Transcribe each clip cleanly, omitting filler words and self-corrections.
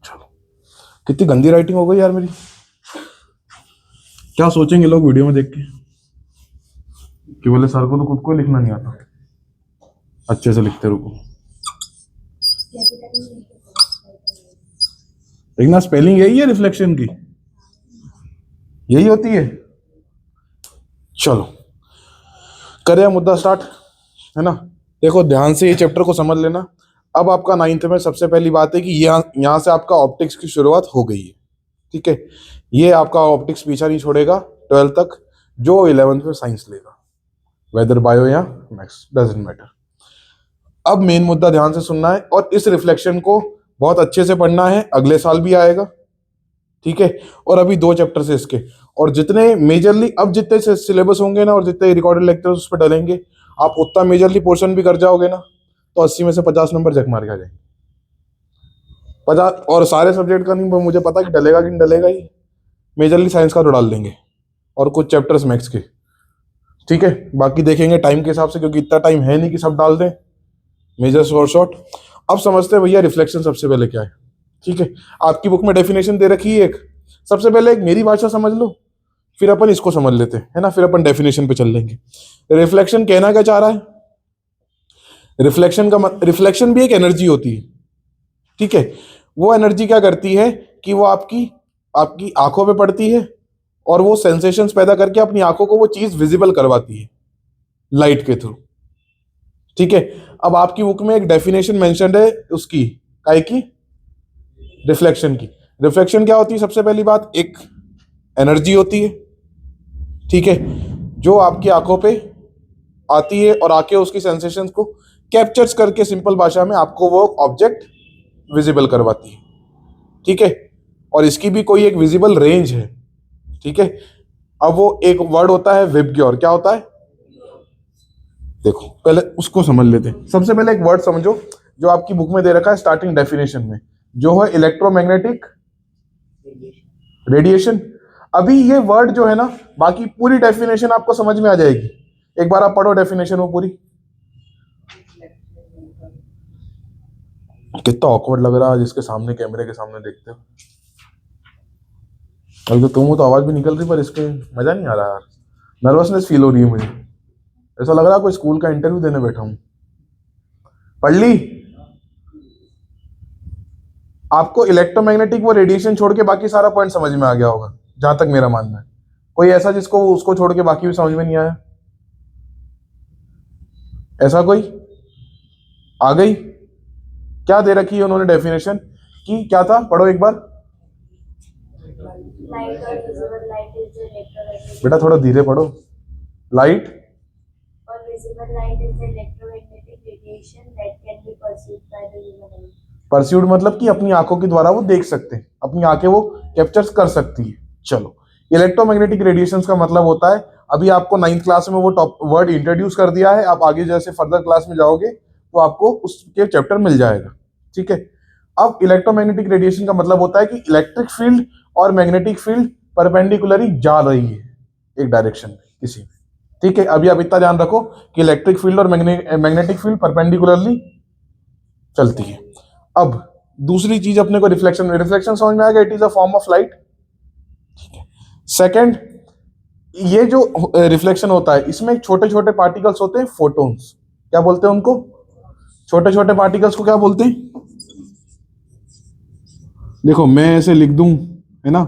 चलो, कितनी गंदी राइटिंग हो गई यार मेरी। क्या सोचेंगे लोग वीडियो में देख के कि बोले सर को तो खुद को लिखना नहीं आता, अच्छे से लिखते रुको। लेकिन ना स्पेलिंग यही है रिफ्लेक्शन की, यही होती है। चलो करें मुद्दा स्टार्ट, है ना। देखो ध्यान से ये चैप्टर को समझ लेना। अब आपका 9th में सबसे पहली बात है कि यहाँ से आपका ऑप्टिक्स की शुरुआत हो गई है, ठीक है। ये आपका ऑप्टिक्स पीछा नहीं छोड़ेगा 12th तक। जो 11th में साइंस लेगा, वेदर बायो या मैथ्स, डजंट मैटर। अब मेन मुद्दा ध्यान से सुनना है और इस रिफ्लेक्शन को बहुत अच्छे से पढ़ना है, अगले साल भी आएगा, ठीक है। और अभी 2 चैप्टर से इसके, और जितने मेजरली अब जितने सिलेबस होंगे ना और जितने रिकॉर्डेड लेक्चर्स उस पर डलेंगे, आप उतना मेजरली पोर्शन भी कर जाओगे ना, तो 80 में से 50 नंबर जग मार के आ जाएंगे। 50, और सारे सब्जेक्ट का नहीं मुझे पता कि डलेगा कि नहीं डलेगा ही, मेजरली साइंस का तो डाल देंगे और कुछ चैप्टर्स मैथ्स के, ठीक है। बाकी देखेंगे टाइम के हिसाब से, क्योंकि इतना टाइम है नहीं कि सब डाल दें, मेजर और शॉर्ट। अब समझते हैं भैया रिफ्लेक्शन सबसे पहले क्या है, ठीक है। आपकी बुक में डेफिनेशन दे रखी है एक, सबसे पहले एक मेरी भाषा समझ लो, फिर अपन इसको समझ लेते हैं, है ना, फिर अपन डेफिनेशन पे चल लेंगे। रिफ्लेक्शन कहना क्या चाह रहा है? रिफ्लेक्शन भी एक एनर्जी होती है, ठीक है। वो एनर्जी क्या करती है कि वो आपकी आपकी आंखों पे पड़ती है और वो सेंसेशंस पैदा करके अपनी आंखों को वो चीज विजिबल करवाती है लाइट के थ्रू, ठीक है। अब आपकी बुक में एक डेफिनेशन मेंशन्ड है उसकी, काय की? रिफ्लेक्शन की। रिफ्लेक्शन क्या होती है? सबसे पहली बात, एक एनर्जी होती है, ठीक है, जो आपकी आंखों पे आती है और आके उसकी सेंसेशंस को कैप्चर्स करके सिंपल भाषा में आपको वो ऑब्जेक्ट विजिबल करवाती है, ठीक है। और इसकी भी कोई एक विजिबल रेंज है, ठीक है। अब वो एक वर्ड होता है विबग्योर, क्या होता है? देखो पहले उसको समझ लेते हैं। सबसे पहले एक वर्ड समझो जो आपकी बुक में दे रखा है स्टार्टिंग डेफिनेशन में, जो है इलेक्ट्रोमैग्नेटिक रेडिएशन। अभी ये वर्ड जो है ना, बाकी पूरी डेफिनेशन आपको समझ में आ जाएगी। एक बार आप पढ़ो डेफिनेशन वो पूरी। कितना ऑकवर्ड लग रहा है जिसके सामने कैमरे के सामने देखते हो। अभी तो तुम हो तो आवाज भी निकल रही, पर इसके मजा नहीं आ रहा यार, नर्वसनेस फील हो रही है मुझे। ऐसा लग रहा है कोई स्कूल का इंटरव्यू देने बैठा हूं। पढ़ ली? आपको इलेक्ट्रोमैग्नेटिक वो रेडिएशन छोड़ के बाकी सारा पॉइंट समझ में आ गया होगा, जहां तक मेरा मानना है। कोई ऐसा जिसको उसको छोड़ के बाकी भी समझ में नहीं आया? ऐसा कोई आ गई? क्या दे रखी है उन्होंने डेफिनेशन की, क्या था? पढ़ो एक बार। Light or visible light is the electromagnetic. बेटा थोड़ा धीरे पढ़ो। Light Or visible light is the electromagnetic radiation that can be perceived by the human eye. Pursued मतलब कि अपनी आंखों के द्वारा वो देख सकते हैं, अपनी आंखें वो कैप्चर कर सकती है। चलो, इलेक्ट्रोमैग्नेटिक रेडिएशंस का मतलब होता है, अभी आपको 9th क्लास में वो टॉप वर्ड इंट्रोड्यूस कर दिया है। आप आगे जैसे फर्दर क्लास में जाओगे तो आपको उसके चैप्टर मिल जाएगा, ठीक है। अब इलेक्ट्रोमैग्नेटिक रेडिएशन का मतलब होता है कि इलेक्ट्रिक फील्ड और मैग्नेटिक फील्ड परपेंडिकुलरली जा रही है एक डायरेक्शन में किसी में, ठीक है। अभी आप इतना ध्यान रखो कि इलेक्ट्रिक फील्ड और मैग्नेटिक फील्ड परपेंडिकुलरली चलती है। अब दूसरी चीज अपने को रिफ्लेक्शन समझ में आएगा, it is a form of light, ठीक है। सेकंड, ये जो रिफ्लेक्शन होता है इसमें छोटे छोटे पार्टिकल्स होते हैं, फोटॉन्स। क्या बोलते हैं उनको? छोटे छोटे पार्टिकल्स को क्या बोलते हैं? देखो मैं ऐसे लिख दूं, है ना,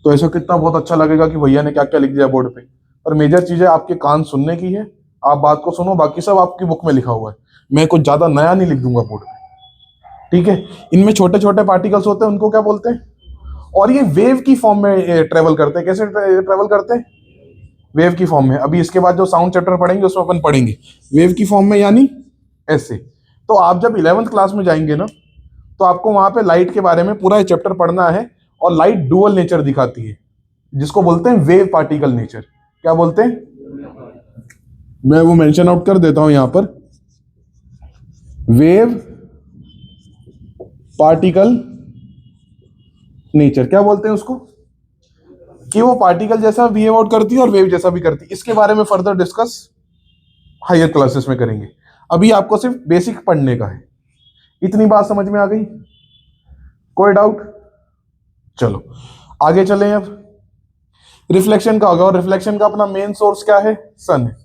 तो ऐसा कितना बहुत अच्छा लगेगा कि भैया ने क्या क्या लिख दिया बोर्ड पे। पर मेजर चीज है आपके कान सुनने की है, आप बात को सुनो, बाकी सब आपकी बुक में लिखा हुआ है। मैं कुछ ज्यादा नया नहीं लिख दूंगा बोर्ड पे, ठीक है। इनमें छोटे छोटे पार्टिकल्स होते हैं, उनको क्या बोलते हैं? और ये वेव की फॉर्म में ट्रेवल करते हैं। कैसे ट्रेवल करते हैं? वेव की फॉर्म में। अभी इसके बाद जो साउंड चैप्टर पढ़ेंगे उसमें अपन पढ़ेंगे वेव की फॉर्म में, यानी ऐसे। तो आप जब 11th क्लास में जाएंगे ना, तो आपको वहां पे लाइट के बारे में पूरा चैप्टर पढ़ना है। और लाइट डुअल नेचर दिखाती है, जिसको बोलते हैं वेव पार्टिकल नेचर। क्या बोलते हैं? मैं वो मेंशन आउट कर देता हूं यहां पर, वेव पार्टिकल नेचर। क्या बोलते हैं उसको? कि वो पार्टिकल जैसा बिहेव आउट करती है और वेव जैसा भी करती है। इसके बारे में फर्दर डिस्कस हायर क्लासेस में करेंगे। अभी आपको सिर्फ बेसिक पढ़ने का है। इतनी बात समझ में आ गई? कोई डाउट? चलो आगे चलें अब। रिफ्लेक्शन का होगा, और रिफ्लेक्शन का अपना मेन सोर्स क्या है? सन है।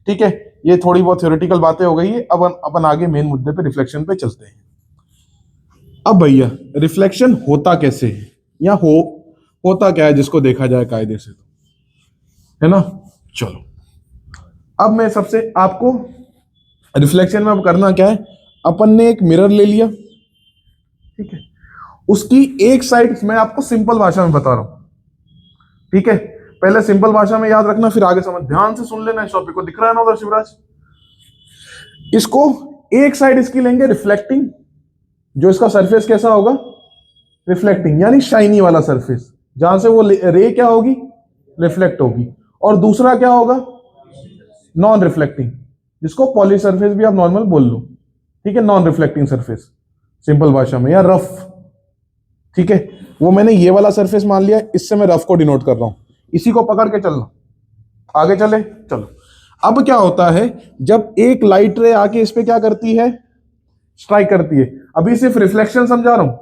ठीक है, ये थोड़ी बहुत थ्योरेटिकल बातें हो गई है। अब अपन आगे मेन मुद्दे पे रिफ्लेक्शन पे चलते हैं। अब भैया रिफ्लेक्शन होता कैसे है, या होता क्या है जिसको देखा जाए कायदे से, तो है ना। चलो अब मैं सबसे आपको रिफ्लेक्शन में अब करना क्या है, अपन ने एक मिरर ले लिया, ठीक है, उसकी एक साइड मैं आपको सिंपल भाषा में बता रहा हूं, ठीक है। पहले सिंपल भाषा में याद रखना, फिर आगे समझ, ध्यान से सुन लेना इस टॉपिक को। दिख रहा है ना उधर शिवराज? इसको एक साइड इसकी लेंगे रिफ्लेक्टिंग, जो इसका सरफेस कैसा होगा? रिफ्लेक्टिंग, यानी शाइनी वाला सरफेस, जहां से वो रे क्या होगी? रिफ्लेक्ट होगी। और दूसरा क्या होगा? नॉन रिफ्लेक्टिंग, जिसको पॉली सरफेस भी आप नॉर्मल बोल लो, ठीक है, नॉन रिफ्लेक्टिंग सरफेस सिंपल भाषा में, या रफ, ठीक है। वो मैंने ये वाला सरफेस मान लिया, इससे मैं रफ को डिनोट कर रहा हूं, इसी को पकड़ के चलना। आगे चले, चलो। अब क्या होता है, जब एक लाइट रे आके इस पे क्या करती है? स्ट्राइक करती है। अभी सिर्फ रिफ्लेक्शन समझा रहा हूं,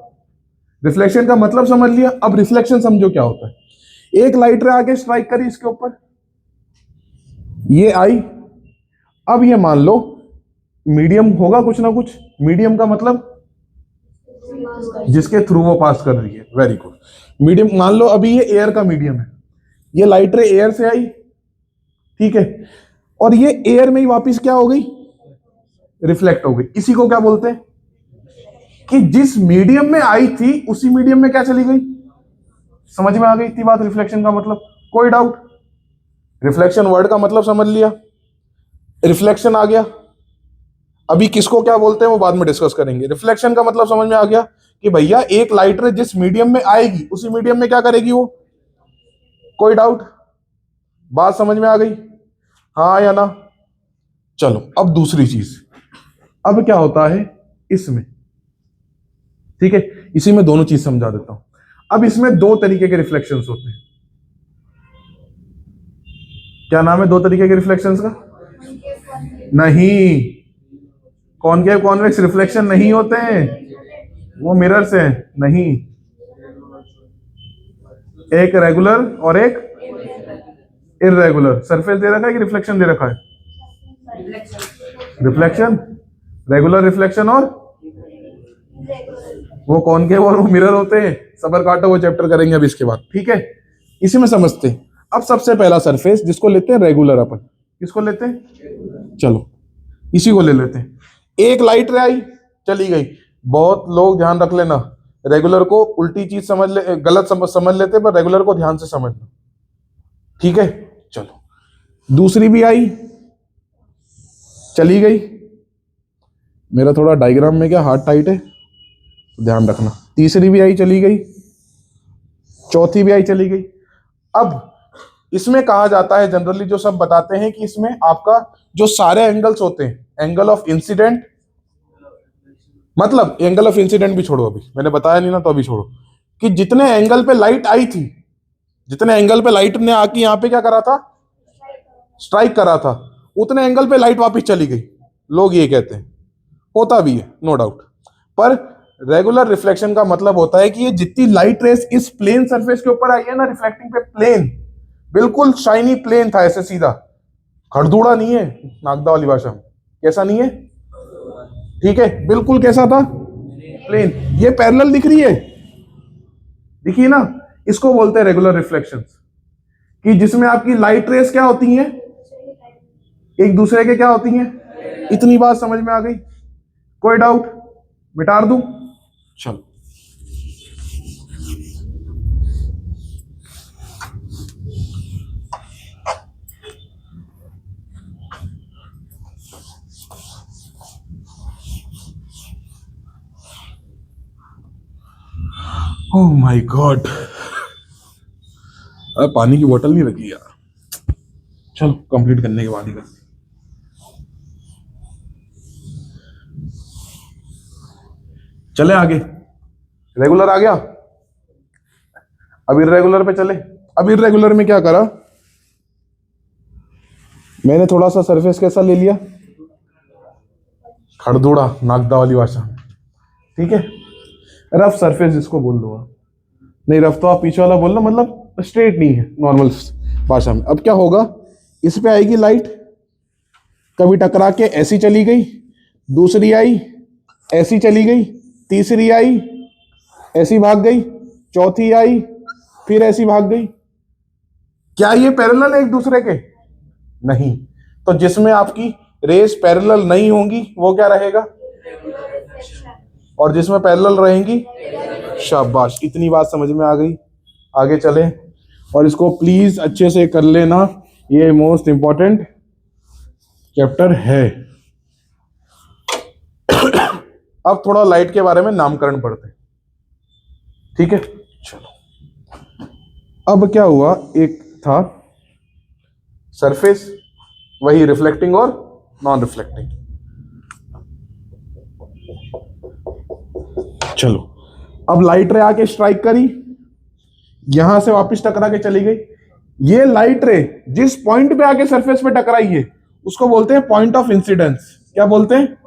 रिफ्लेक्शन का मतलब समझ लिया, अब रिफ्लेक्शन समझो क्या होता है। एक लाइट रे आके स्ट्राइक करी इसके ऊपर, ये आई। अब ये मान लो मीडियम होगा कुछ ना कुछ, मीडियम का मतलब जिसके थ्रू वो पास कर रही है, वेरी गुड। मीडियम मान लो अभी ये एयर का मीडियम है, ये लाइट रे एयर से आई, ठीक है, और ये एयर में ही वापस क्या हो गई? रिफ्लेक्ट हो गई। इसी को क्या बोलते हैं? कि जिस मीडियम में आई थी उसी मीडियम में क्या चली गई? समझ में आ गई इतनी बात रिफ्लेक्शन का मतलब? कोई डाउट? रिफ्लेक्शन वर्ड का मतलब समझ लिया, रिफ्लेक्शन आ गया। अभी किसको क्या बोलते हैं वो बाद में डिस्कस करेंगे। रिफ्लेक्शन का मतलब समझ में आ गया कि भैया एक लाइट रे जिस मीडियम में आएगी उसी मीडियम में क्या करेगी वो? कोई डाउट? बात समझ में आ गई, हाँ या ना? चलो अब दूसरी चीज, अब क्या होता है इसमें, ठीक है, इसी में दोनों चीज समझा देता हूं। अब इसमें दो तरीके के रिफ्लेक्शंस होते हैं। क्या नाम है दो तरीके के रिफ्लेक्शंस का? नहीं, कॉनकेव कॉन्वेक्स रिफ्लेक्शन नहीं होते हैं, वो मिरर से नहीं। एक रेगुलर और एक इररेगुलर। सरफेस दे रखा है कि रिफ्लेक्शन दे रखा है? रिफ्लेक्शन, रेगुलर रिफ्लेक्शन, और वो कॉनकेव और वो मिरर होते हैं। सबर काटो, वो चैप्टर करेंगे अब इसके बाद, ठीक है। इसी में समझते हैं। अब सबसे पहला सरफेस जिसको लेते हैं रेगुलर, अपन किसको लेते हैं? चलो इसी को ले लेते हैं। एक लाइट रे आई, चली गई। बहुत लोग ध्यान रख लेना, रेगुलर को उल्टी चीज समझ ले, गलत समझ लेते, पर रेगुलर को ध्यान से समझना, ठीक है। चलो दूसरी भी आई, चली गई। मेरा थोड़ा डायग्राम में क्या हाथ टाइट है, तो ध्यान रखना। तीसरी भी आई, चली गई। चौथी भी आई, चली गई। अब इसमें कहा जाता है, जनरली जो सब बताते हैं, कि इसमें आपका जो सारे एंगल्स होते हैं, एंगल ऑफ इंसिडेंट, मतलब एंगल ऑफ इंसिडेंट भी छोड़ो, अभी मैंने बताया नहीं ना तो अभी छोड़ो, कि जितने एंगल पे लाइट आई थी, जितने एंगल पे लाइट ने आके यहाँ पे क्या करा था? स्ट्राइक करा था, उतने एंगल पे लाइट वापस चली गई। लोग ये कहते हैं, होता भी है नो डाउट, पर रेगुलर रिफ्लेक्शन का मतलब होता है कि ये जितनी लाइट रेस इस प्लेन सरफेस के ऊपर आई है ना, रिफ्लेक्टिंग पे, प्लेन, बिल्कुल शाइनी प्लेन था, ऐसे सीधा, खड़दूड़ा नहीं है नागदा वाली भाषा में। कैसा नहीं है? ठीक है, बिल्कुल कैसा था? प्लेन। ये पैरेलल दिख रही है, दिखी ना? इसको बोलते हैं रेगुलर रिफ्लेक्शंस, कि जिसमें आपकी लाइट रेस क्या होती हैं? एक दूसरे के क्या होती हैं? इतनी बात समझ में आ गई? कोई डाउट? मिटा दूं? चलो ओह माय गॉड, पानी की बोतल नहीं रखी यार। चलो कंप्लीट करने के बाद ही करते। चले आगे, रेगुलर आ गया। अब इररेगुलर पे चले। अब इररेगुलर में क्या करा मैंने? थोड़ा सा सरफेस कैसा ले लिया? खड़दूड़ा, नागदा वाली भाषा, ठीक है। रफ सरफेस जिसको बोल दो आप, नहीं रफ तो आप पीछे वाला बोलना, मतलब स्ट्रेट नहीं है नॉर्मल भाषा में। अब क्या होगा, इस पे आएगी लाइट, कभी टकरा के ऐसी चली गई, दूसरी आई ऐसी चली गई, तीसरी आई ऐसी भाग गई, चौथी आई फिर ऐसी भाग गई। क्या ये पैरेलल है एक दूसरे के? नहीं। तो जिसमें आपकी रेस पैरेलल नहीं होंगी वो क्या रहेगा, और जिसमें पैरेलल रहेंगी, शाबाश, इतनी बात समझ में आ गई। आगे चले, और इसको प्लीज अच्छे से कर लेना, ये मोस्ट इंपॉर्टेंट चैप्टर है। अब थोड़ा लाइट के बारे में नामकरण पढ़ते हैं, ठीक है। चलो, अब क्या हुआ, एक था सरफेस, वही रिफ्लेक्टिंग और नॉन रिफ्लेक्टिंग। चलो, अब लाइट रे आके स्ट्राइक करी, यहां से वापस टकरा के चली गई। ये लाइट रे जिस पॉइंट पे आके सरफेस पे टकराई है उसको बोलते हैं पॉइंट ऑफ इंसिडेंस। क्या बोलते हैं?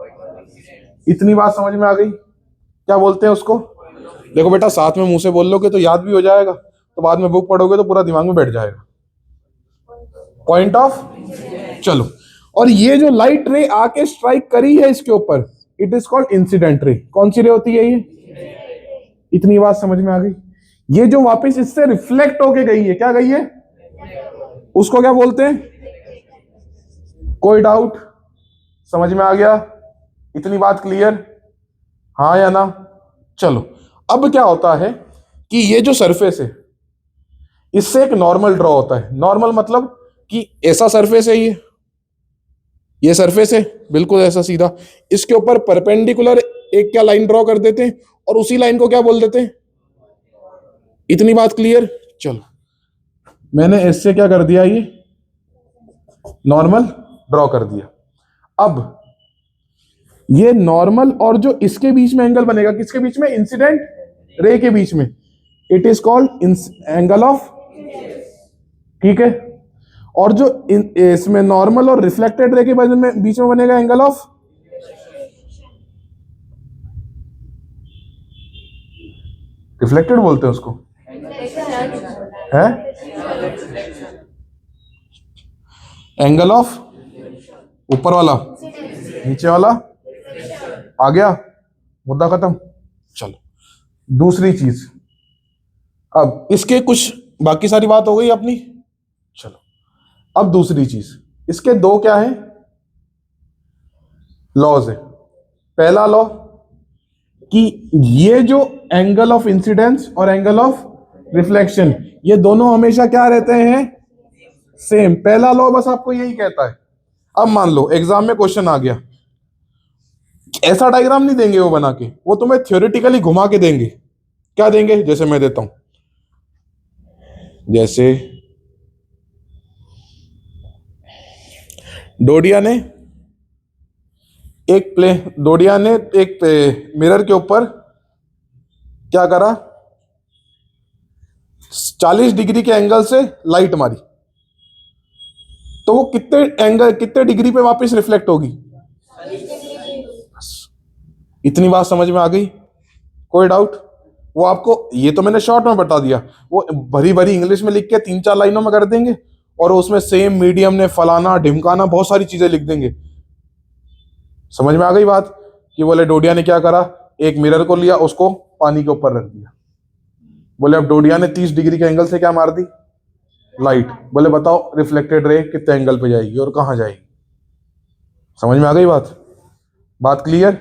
इतनी बात समझ में आ गई? क्या बोलते हैं उसको? देखो बेटा, साथ में मुंह से बोल लोगे तो याद भी हो जाएगा, तो बाद में बुक पढ़ोगे तो पूरा दिमाग में बैठ जाएगा। पॉइंट ऑफ, चलो, और ये जो लाइट रे आके स्ट्राइक करी है इसके ऊपर, it is called incident ray. कौन सी रे होती है ये? इतनी बात समझ में आ गई? ये जो वापस इससे रिफ्लेक्ट होके गई है, क्या गई है, उसको क्या बोलते हैं? कोई डाउट? समझ में आ गया? इतनी बात क्लियर? हाँ या ना? चलो, अब क्या होता है कि ये जो सरफेस है इससे एक नॉर्मल ड्रॉ होता है। नॉर्मल मतलब कि ऐसा सरफेस है, ये सरफेस है बिल्कुल ऐसा सीधा, इसके ऊपर परपेंडिकुलर एक क्या लाइन ड्रॉ कर देते हैं, और उसी लाइन को क्या बोल देते हैं? इतनी बात क्लियर? चलो, मैंने इससे क्या कर दिया, ये नॉर्मल ड्रॉ कर दिया। अब ये नॉर्मल और जो इसके बीच में एंगल बनेगा, किसके बीच में? इंसिडेंट रे के बीच में, it is called angle of, ठीक है। और जो इसमें नॉर्मल और रिफ्लेक्टेड रे के बीच में बनेगा एंगल ऑफ, रिफ्लेक्टेड बोलते हैं उसको, है एंगल ऑफ ऊपर वाला, नीचे वाला, आ गया मुद्दा खत्म। चलो, दूसरी चीज, अब इसके कुछ बाकी सारी बात हो गई अपनी। चलो, अब दूसरी चीज, इसके दो क्या है, लॉज है। पहला लॉ कि ये जो एंगल ऑफ इंसिडेंस और एंगल ऑफ रिफ्लेक्शन, ये दोनों हमेशा क्या रहते हैं, सेम। पहला लॉ बस आपको यही कहता है। अब मान लो एग्जाम में क्वेश्चन आ गया, ऐसा डायग्राम नहीं देंगे वो बना के, वो तुम्हें थ्योरेटिकली घुमा के देंगे। क्या देंगे? जैसे मैं देता हूं, जैसे डोडिया ने एक मिरर के ऊपर क्या करा, 40 डिग्री के एंगल से लाइट मारी, तो वो कितने डिग्री पे वापस रिफ्लेक्ट होगी? इतनी बात समझ में आ गई? कोई डाउट? वो आपको, ये तो मैंने शॉर्ट में बता दिया, वो भरी भरी इंग्लिश में लिख के 3-4 लाइनों में कर देंगे, और उसमें सेम, मीडियम ने, फलाना ढिमकाना, बहुत सारी चीजें लिख देंगे। समझ में आ गई बात? कि बोले डोडिया ने क्या करा, एक मिरर को लिया, उसको पानी के ऊपर रख दिया। बोले अब डोडिया ने 30 डिग्री के एंगल से क्या मार दी, लाइट। बोले बताओ रिफ्लेक्टेड रे कितने एंगल पे जाएगी और कहां जाएगी? समझ में आ गई बात? बात क्लियर?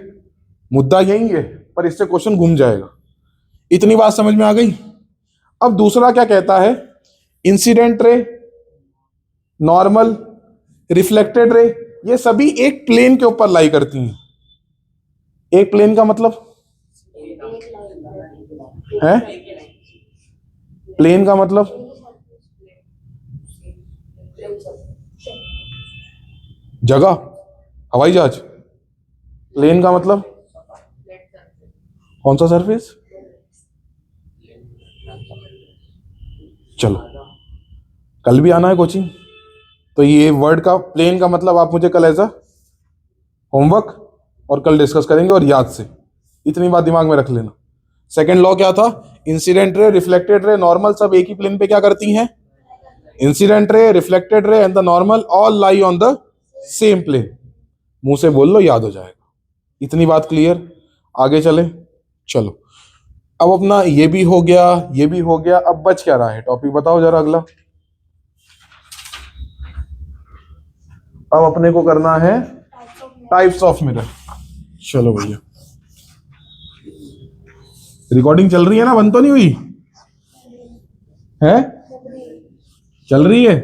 मुद्दा यही है, पर इससे क्वेश्चन घूम जाएगा। इतनी बात समझ में आ गई? अब दूसरा क्या कहता है, incident ray, normal, reflected ray, ये सभी एक प्लेन के ऊपर लाई करती हैं। एक प्लेन का मतलब है, प्लेन का मतलब जगह, हवाई जहाज। प्लेन का मतलब कौन सा सरफेस? चलो, कल भी आना है कोचिंग, तो ये वर्ड का, प्लेन का मतलब आप मुझे कल एज अ होमवर्क और कल डिस्कस करेंगे, और याद से इतनी बात दिमाग में रख लेना। सेकंड लॉ क्या था? इंसिडेंट रे, रिफ्लेक्टेड रे, नॉर्मल सब एक ही प्लेन पे क्या करती हैं? Incident ray, reflected ray and the normal all lie on the same plane. मुंह से बोल लो, याद हो जाएगा। इतनी बात क्लियर? आगे चले, चलो। अब अपना ये भी हो गया, ये भी हो गया, अब बच क्या रहा है? टॉपिक बताओ जरा अगला। अब अपने को करना है टाइप्स ऑफ मिरर। चलो भैया, रिकॉर्डिंग चल रही है ना? बंद तो नहीं हुई है? चल रही है।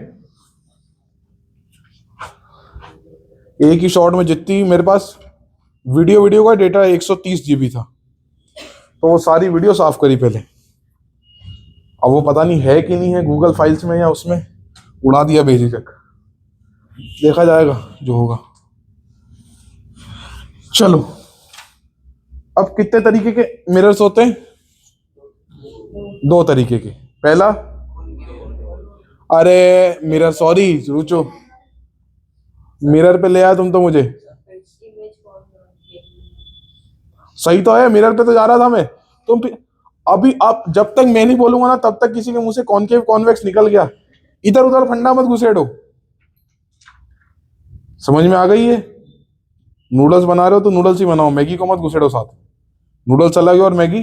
एक ही शॉट में जितनी मेरे पास वीडियो का डेटा 130 GB था, तो वो सारी वीडियो साफ करी पहले। अब वो पता नहीं है कि नहीं है गूगल फाइल्स में या उसमें, उड़ा दिया बेझिझक। देखा जाएगा जो होगा। चलो, अब कितने तरीके के मिरर्स होते हैं? 2 तरीके के। पहला, अरे मिरर, सॉरी रुचो, मिरर पे ले आया तुम तो मुझे। सही तो है, मिरर पे तो जा रहा था मैं। तुम अभी, अब जब तक मैं नहीं बोलूंगा ना, तब तक किसी के मुंह से कॉनकेव कॉन्वेक्स निकल गया, इधर उधर फंडा मत घुसेड़ो। समझ में आ गई है? नूडल्स बना रहे हो तो नूडल्स ही बनाओ, मैगी को मत घुसेड़ो साथ। नूडल्स अलग है और मैगी।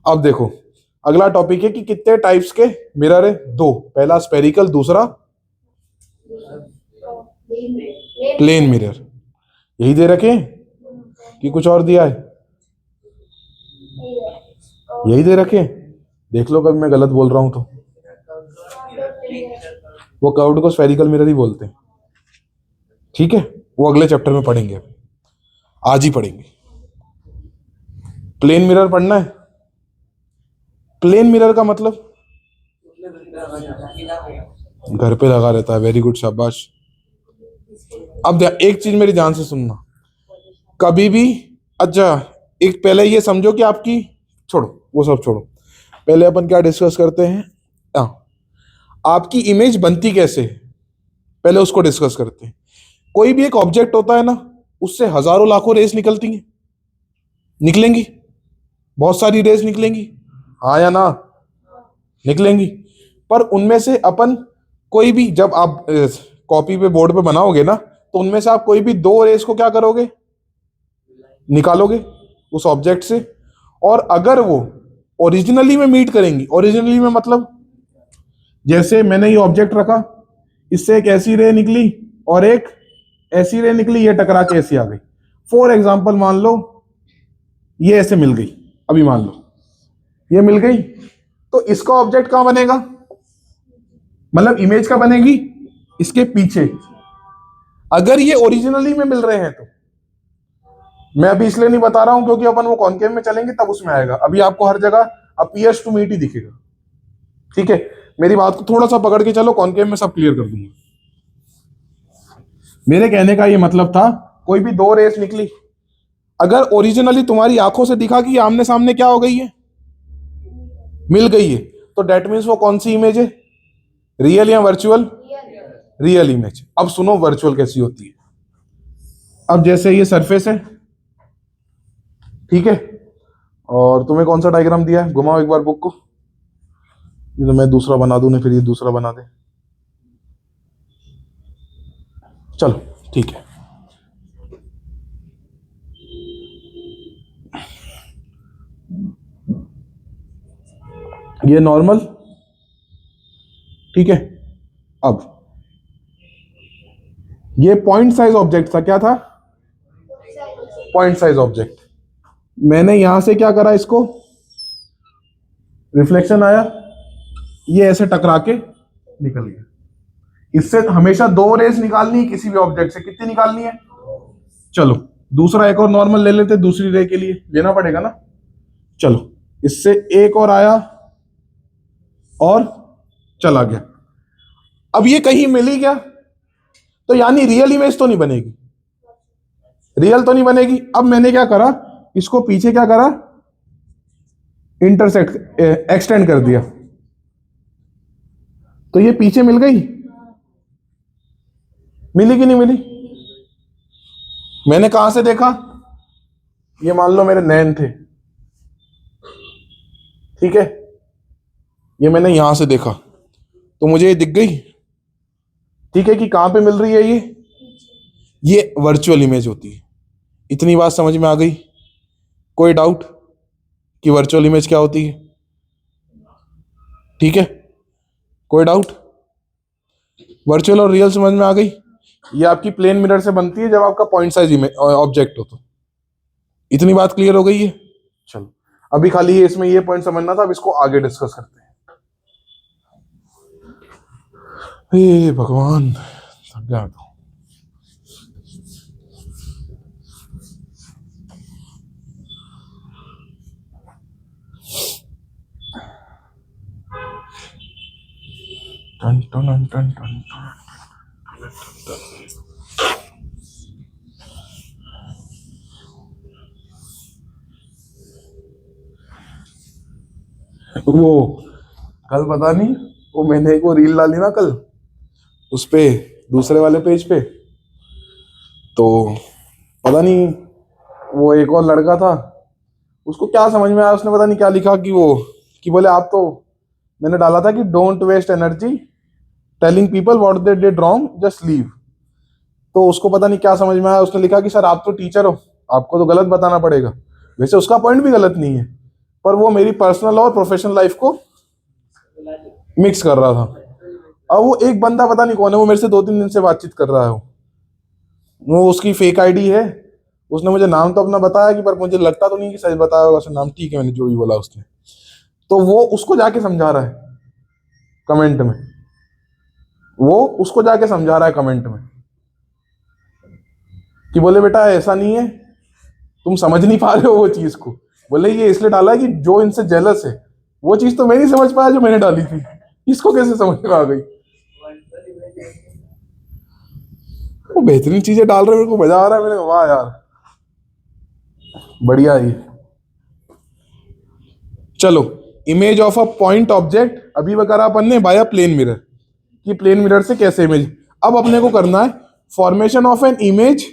अब देखो, अगला टॉपिक है कि कितने टाइप्स के मिरर है? 2। पहला स्पेरिकल, दूसरा प्लेन मिरर। यही दे रखे कि कुछ और दिया है? यही दे रखे। देख लो कभी मैं गलत बोल रहा हूं तो। वो कर्व्ड को स्फेरिकल मिरर ही बोलते हैं, ठीक है? वो अगले चैप्टर में पढ़ेंगे, आज ही पढ़ेंगे। प्लेन मिरर पढ़ना है? प्लेन मिरर का मतलब घर पे लगा रहता है। वेरी गुड, शाबाश। अब एक चीज मेरी ध्यान से सुनना, कभी भी, अच्छा, एक पहले ये समझो कि आपकी, छोड़ो वो सब छोड़ो, पहले अपन क्या डिस्कस करते हैं? आपकी इमेज बनती कैसे है, पहले उसको डिस्कस करते हैं। कोई भी एक ऑब्जेक्ट होता है ना, उससे हजारों लाखों रेस निकलती हैं, निकलेंगी, बहुत सारी रेस निकलेंगी, हाँ या ना? निकलेंगी। पर उनमें से अपन कोई भी, जब आप कॉपी पे बोर्ड पे बनाओगे ना, तो उनमें से आप कोई भी 2 रेस को क्या करोगे? निकालोगे उस ऑब्जेक्ट से। और अगर वो ओरिजिनली में मीट करेंगी, ओरिजिनली में मतलब जैसे मैंने ये ऑब्जेक्ट रखा, इससे एक ऐसी रे निकली और एक ऐसी रे निकली, ये टकरा के ऐसी आ गई। फॉर एग्जाम्पल मान लो ये ऐसे मिल गई, अभी मान लो ये मिल गई, तो इसका ऑब्जेक्ट कहां बनेगा? मतलब इमेज का बनेगी इसके पीछे, अगर ये ओरिजिनली में मिल रहे हैं तो। मैं अभी इसलिए नहीं बता रहा हूं क्योंकि अपन वो कॉन्केव में चलेंगे तब उसमें आएगा। अभी आपको हर जगह अपीयर्स टू मीट ही दिखेगा, ठीक है? मेरी बात को थोड़ा सा पकड़ के चलो, कॉन्केव में सब क्लियर कर दूंगा। मेरे कहने का ये मतलब था, कोई भी 2 रेस निकली, अगर ओरिजिनली तुम्हारी आंखों से दिखा कि आमने सामने क्या हो गई है, मिल गई है, तो डेट मीन्स वो कौन सी इमेज है? रियल या वर्चुअल? Real image. अब सुनो वर्चुअल कैसी होती है। अब जैसे ये सरफेस है, ठीक है, और तुम्हें कौन सा डायग्राम दिया है? घुमाओ एक बार बुक को, ये तो मैं दूसरा बना दूं, नहीं फिर ये दूसरा बना दे। चलो ठीक है। ये नॉर्मल, ठीक है। अब ये पॉइंट साइज ऑब्जेक्ट था, क्या था? Point size object. मैंने यहां से क्या करा, इसको रिफ्लेक्शन आया, ये ऐसे टकरा के निकल गया। इससे हमेशा 2 रेस निकालनी है किसी भी ऑब्जेक्ट से। कितनी निकालनी है? चलो दूसरा एक और नॉर्मल ले लेते, दूसरी रे के लिए लेना पड़ेगा ना। चलो, इससे एक और आया और चला गया। अब ये कहीं मिली क्या, तो यानी रियल इमेज तो नहीं बनेगी, रियल तो नहीं बनेगी। अब मैंने क्या करा, इसको पीछे क्या करा, इंटरसेक्ट, एक्सटेंड कर दिया, तो ये पीछे मिल गई। मिली कि नहीं मिली? मैंने कहां से देखा? ये मान लो मेरे नैन थे, ठीक है, ये मैंने यहां से देखा तो मुझे ये दिख गई, ठीक है, कि कहाँ पे मिल रही है ये वर्चुअल इमेज होती है। इतनी बात समझ में आ गई? कोई डाउट कि वर्चुअल इमेज क्या होती है? ठीक है, कोई डाउट? वर्चुअल और रियल समझ में आ गई? ये आपकी प्लेन मिरर से बनती है जब आपका पॉइंट साइज इमेज ऑब्जेक्ट हो तो। इतनी बात क्लियर हो गई है? चलो, अभी खाली ये इसमें ये पॉइंट समझना था, अब इसको आगे डिस्कस करते हैं। हे भगवान, थक गया तो। टन टन टन टन टन। वो कल पता नहीं, वो मैंने एक वो रील डाली ना कल उस पे, दूसरे वाले पेज पे, तो पता नहीं वो एक और लड़का था, उसको क्या समझ में आया, उसने पता नहीं क्या लिखा कि वो, कि बोले आप तो, मैंने डाला था कि don't waste energy telling people what they did wrong, just leave. तो उसको पता नहीं क्या समझ में आया, उसने लिखा कि सर आप तो टीचर हो, आपको तो गलत बताना पड़ेगा। वैसे उसका पॉइंट भी गलत नहीं है, पर वो मेरी पर्सनल और प्रोफेशनल लाइफ को मिक्स कर रहा था। अब वो एक बंदा पता नहीं कौन है, वो मेरे से 2-3 दिन से बातचीत कर रहा है, वो उसकी फेक आईडी है, उसने मुझे नाम तो अपना बताया कि, पर मुझे लगता तो नहीं कि सही बताया होगा उसने नाम, ठीक है मैंने जो भी बोला उसने, तो वो उसको जाके समझा रहा है कमेंट में, वो उसको जाके समझा रहा है कमेंट में कि बोले बेटा ऐसा नहीं है, तुम समझ नहीं पा रहे हो वो चीज को, बोले ये इसलिए डाला है कि जो इनसे जेलस है, वो चीज तो मैं नहीं समझ पाया जो मैंने डाली थी, इसको कैसे समझ में आ गई। वो बेहतरीन चीजें डाल रहे हैं, मेरे को मजा आ रहा है, मैंने कहा वाह यार बढ़िया ये। चलो, image of a point object अभी वगैरह अपन ने बाय प्लेन मिरर, कि प्लेन मिरर से कैसे इमेज। अब अपने को करना है formation of an image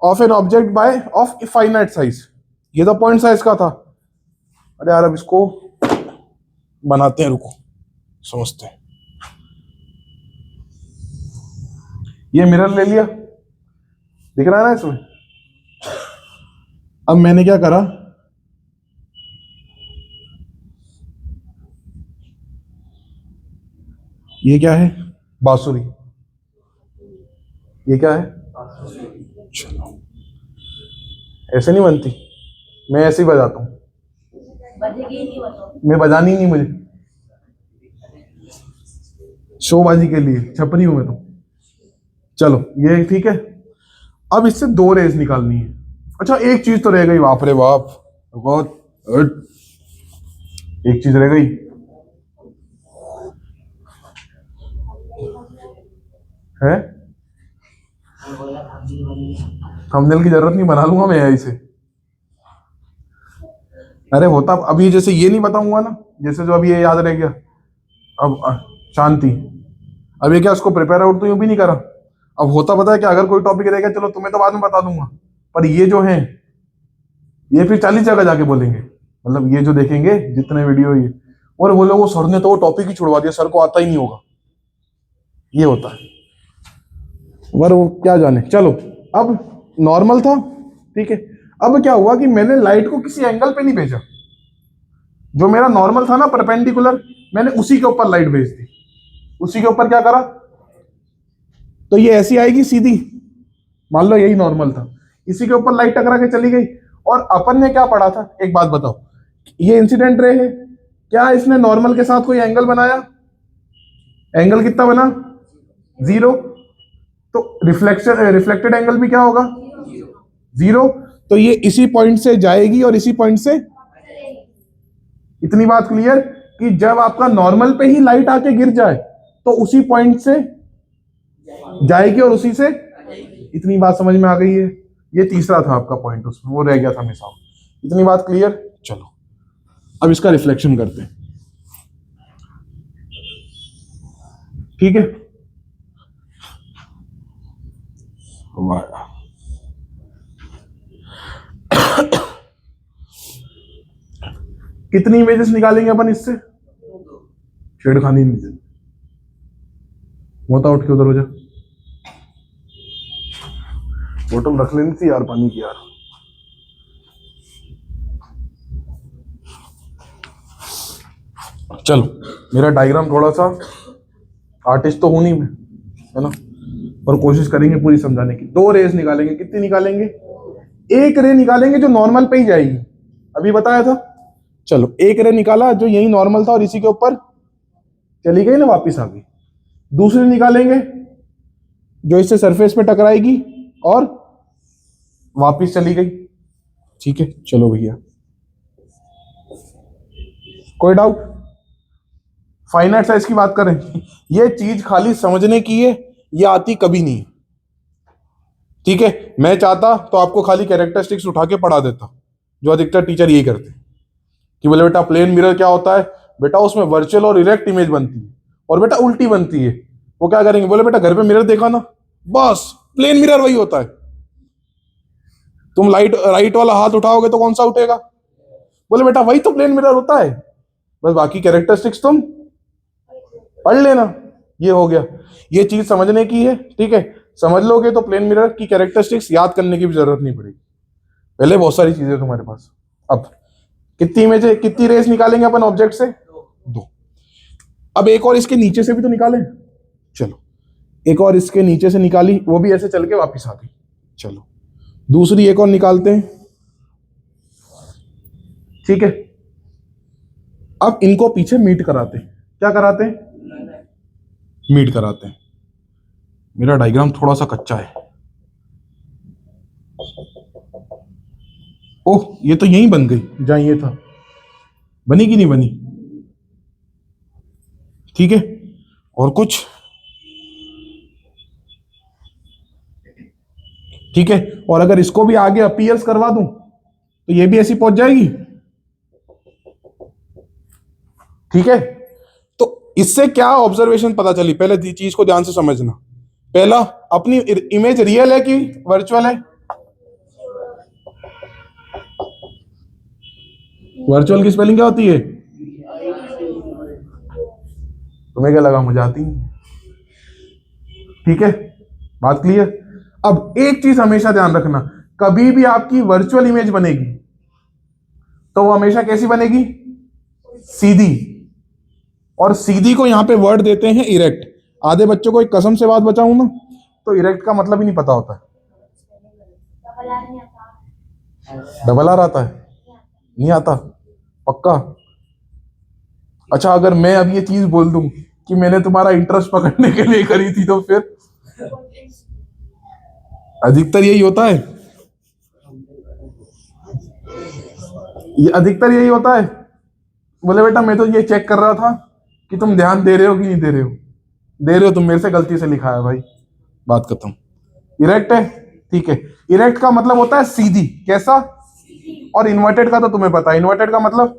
of an object by of finite size. ये तो पॉइंट साइज का था। अरे यार अब इसको बनाते हैं, रुको समझते हैं। ये मिरर ले लिया, दिख रहा है ना इसमें। अब मैंने क्या करा, ये क्या है, बांसुरी, ये क्या है, चलो ऐसे नहीं बनती, मैं ऐसे ही बजाता हूँ, मैं बजानी नहीं, मुझे शोबाजी के लिए छपरी हूं मैं तो। चलो ये ठीक है, अब इससे 2 रेज निकालनी है। अच्छा एक चीज तो रह गई, बाप रे बाप, बहुत एक चीज रह गई, है थंबनेल की जरूरत नहीं, बना लूंगा मैं यहीं से। अरे होता अभी जैसे ये नहीं बताऊंगा ना, जैसे जो अभी ये याद रह गया, अब शांति, अब ये क्या उसको प्रिपेयर आउट तो यूं भी नहीं करा। अब होता पता है कि अगर कोई टॉपिक रह गया, चलो तुम्हें तो बाद में बता दूंगा, पर ये जो है ये फिर 40 जगह जाके बोलेंगे, मतलब ये जो देखेंगे जितने वीडियो ये, और बोले वो सर ने तो वो टॉपिक ही छुड़वा दिया, सर को आता ही नहीं होगा, ये होता है, पर वो क्या जाने। चलो अब नॉर्मल था, ठीक है। अब क्या हुआ कि मैंने लाइट को किसी एंगल पे नहीं भेजा, जो मेरा नॉर्मल था ना परपेंडिकुलर, मैंने उसी के ऊपर लाइट भेज दी। उसी के ऊपर क्या करा, तो ये ऐसी आएगी सीधी, मान लो यही नॉर्मल था, इसी के ऊपर लाइट टकरा के चली गई। और अपन ने क्या पढ़ा था, एक बात बताओ, ये इंसिडेंट रे है, क्या इसने नॉर्मल के साथ कोई एंगल बनाया, एंगल कितना बना, 0, तो रिफ्लेक्टेड एंगल भी क्या होगा, 0। तो ये इसी पॉइंट से जाएगी और इसी पॉइंट से, इतनी बात क्लियर कि जब आपका नॉर्मल पे ही लाइट आके गिर जाए तो उसी पॉइंट से जाएगी और उसी से, इतनी बात समझ में आ गई है। ये तीसरा था आपका पॉइंट, उसमें वो रह गया था मिस आउट। इतनी बात क्लियर। चलो अब इसका रिफ्लेक्शन करते हैं, ठीक है। वाह कितनी इमेजेस निकालेंगे अपन इससे? छेड़खानी नहीं देनी। मोता उठ के उधर हो जा, बोतल रख लेनी थी यार पानी की यार। चलो, मेरा डायग्राम थोड़ा सा, आर्टिस्ट तो हूं नहीं मैं, है ना, पर कोशिश करेंगे पूरी समझाने की। दो रेस निकालेंगे, कितनी निकालेंगे? एक रे निकालेंगे जो नॉर्मल पे ही जाएगी, अभी बताया था। चलो, एक रे निकाला जो यही नॉर्मल था और इसी के ऊपर चली गई ना, वापिस आ गई। दूसरी निकालेंगे जो इससे सरफेस पे टकराएगी और वापिस चली गई। ठीक है, चलो भैया, कोई डाउट? फाइनाइट साइज की बात करें, ये चीज खाली समझने की है, ये आती कभी नहीं। ठीक है, मैं चाहता तो आपको खाली कैरेक्टरिस्टिक्स उठा के पढ़ा देता, जो अधिकतर टीचर यही करते हैं कि बोले बेटा प्लेन मिरर क्या होता है, बेटा उसमें वर्चुअल और इरेक्ट इमेज बनती है, और बेटा उल्टी बनती है। वो क्या करेंगे, बोले बेटा घर पे मिरर देखा ना, बस प्लेन मिरर वही होता है। तुम राइट वाला हाथ उठाओगे तो कौन सा उठेगा? बोले बेटा वही तो प्लेन मिरर होता है, बस बाकी कैरेक्टरिस्टिक्स तुम पढ़ लेना। ये हो गया, ये चीज समझने की है। ठीक है, समझ लोगे तो प्लेन मिरर की कैरेक्टरिस्टिक्स याद करने की भी जरूरत नहीं पड़ेगी, पहले बहुत सारी चीजें तुम्हारे पास। अब कितनी इमेज, कितनी रेस निकालेंगे अपन ऑब्जेक्ट से? दो। अब एक और इसके नीचे से भी तो निकालें। चलो, एक और इसके नीचे से निकाली, वो भी ऐसे चल के वापिस आ गई। चलो, दूसरी एक और निकालते हैं। ठीक है, अब इनको पीछे मीट कराते हैं। क्या कराते हैं? मीट कराते हैं। मेरा डायग्राम थोड़ा सा कच्चा है। ओह, ये तो यहीं बन गई जहां ये था, बनी कि नहीं बनी? ठीक है, और कुछ? ठीक है, और अगर इसको भी आगे अपीयर्स करवा दूं तो ये भी ऐसी पहुंच जाएगी। ठीक है, तो इससे क्या ऑब्जर्वेशन पता चली? पहले चीज को ध्यान से समझना। पहला, अपनी इमेज रियल है कि वर्चुअल है? वर्चुअल की स्पेलिंग क्या होती है? तुम्हें क्या लगा मुझे आती नहीं? ठीक है, बात क्लियर? अब एक चीज हमेशा ध्यान रखना, कभी भी आपकी वर्चुअल इमेज बनेगी तो वो हमेशा कैसी बनेगी? सीधी। और सीधी को यहां पे वर्ड देते हैं इरेक्ट। आधे बच्चों को एक कसम से बात बताऊं ना, तो इरेक्ट का मतलब ही नहीं पता होता है। डबल आर आता है? नहीं आता? पक्का? अच्छा, अगर मैं अब ये चीज बोल दूं कि मैंने तुम्हारा इंटरेस्ट पकड़ने के लिए करी थी, तो फिर अधिकतर यही होता है। ये अधिकतर यही होता है। बोले बेटा मैं तो ये चेक कर रहा था कि तुम ध्यान दे रहे हो कि नहीं दे रहे हो। दे रहे हो तुम, मेरे से गलती से लिखा है भाई, बात खत्म। इरेक्ट है? ठीक है, इरेक्ट का मतलब होता है सीधी। कैसा? और इन्वर्टेड का तो तुम्हें पता है। इन्वर्टेड का मतलब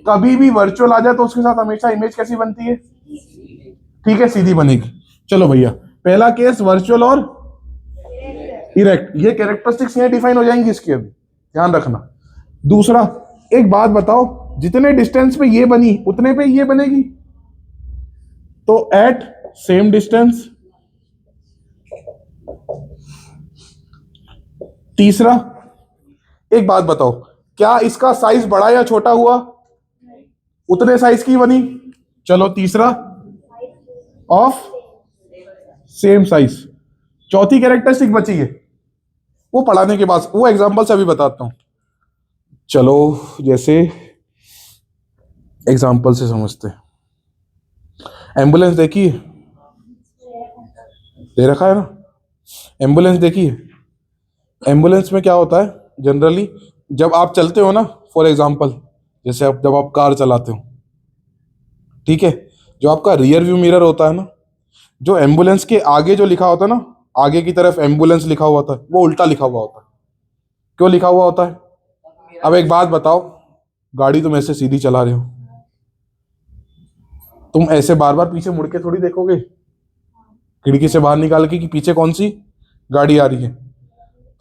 कभी भी वर्चुअल आ जाए तो उसके साथ हमेशा इमेज कैसी बनती है? ठीक है, सीधी बनेगी। चलो भैया, पहला केस वर्चुअल और इरेक्ट, ये कैरेक्टरिस्टिक्स यहाँ डिफाइन हो जाएंगी इसकी, अभी ध्यान रखना। दूसरा, एक बात बताओ, जितने डिस्टेंस पे ये बनी उतने पे ये बनेगी, तो एट सेम डिस्टेंस। तीसरा, एक बात बताओ, क्या इसका साइज बड़ा या छोटा हुआ? उतने साइज की बनी। चलो, तीसरा, ऑफ सेम साइज। चौथी कैरेक्टरिस्टिक बची है, वो पढ़ाने के बाद, वो एग्जांपल से अभी बताता हूं। चलो, जैसे एग्जांपल से समझते हैं। एम्बुलेंस देखी है? दे रखा है ना, एम्बुलेंस देखी है? एम्बुलेंस में क्या होता है जनरली, जब आप चलते हो ना, फॉर एग्जांपल जैसे आप जब आप कार चलाते हो, ठीक है, जो आपका रियर व्यू मिरर होता है ना, जो एम्बुलेंस के आगे जो लिखा होता है ना, आगे की तरफ एम्बुलेंस लिखा हुआ होता है, वो उल्टा लिखा हुआ होता है। क्यों लिखा हुआ होता है? अब एक बात बताओ, गाड़ी तुम ऐसे सीधी चला रहे हो, तुम ऐसे बार बार पीछे मुड़ के थोड़ी देखोगे, खिड़की से बाहर निकाल के कि पीछे कौन सी गाड़ी आ रही है।